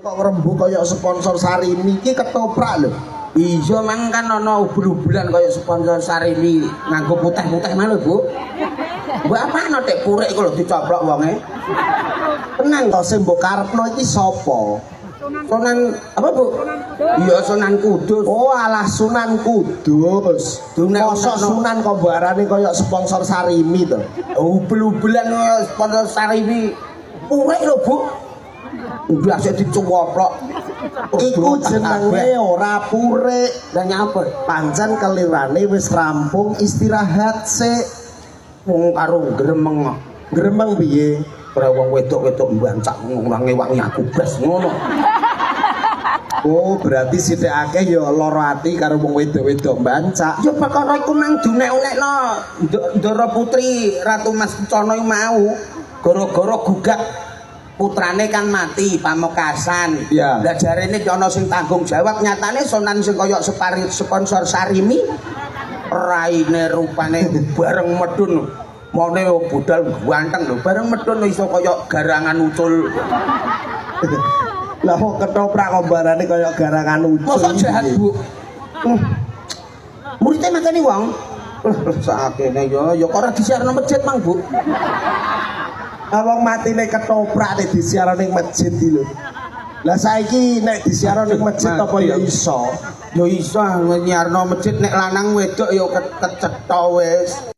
Kok rembug kaya sponsor Sarimi iki ketoprak lho. Iya mang kan ana ubul-ubulan kaya sponsor Sarimi nganggo putih-putih malu, Bu. Mbok apaan tek purek iku lho dicoplok wonge. Tenang to sing mbok karepno iki sapa? Sunan apa, Bu? Iya Sunan Kudus. Oh, alah Sunan Kudus. Mosok Sunan kok barane kaya sponsor Sarimi to. Ubul-ubulan kaya sponsor Sarimi. Purek lho, Bu. Udah sik dicoplok. Iku jenenge ora purek. Lah nyapa? Pancen kelirane wis rampung istirahat sik. Wong karo gremeng. Gremeng piye? Ora wong wedok-wedok mbancak ora ngewangi aku blas ngono. Oh, berarti sithik akeh ya lara ati karo wong wedok-wedok mbancak. Ya perkara iku mang dunek-unekno Ndara Putri Ratu Mas Kencana mau gara-gara gugat putrane kan mati pamekasan. Ya. Lah jarene ana sing tanggung jawab nyatane Sunan sing kaya sponsor Sarimi raine rupane bareng medun. Mone budal ganteng lho, bareng medun iso kaya garangan ucul. Lah kok ketoprak kok barane kaya garangan ucul. Mosok jahat, Bu. Muridé makane wong. Sakene ya kok ora disiarno masjid, Mang, Bu. Wong matine ketoprak nek disiarno ning masjid iki lho. Lah saiki nek disiarno ning masjid apa ya iso? Ya iso nyiarno masjid nek lanang wedok ya kecetha wis.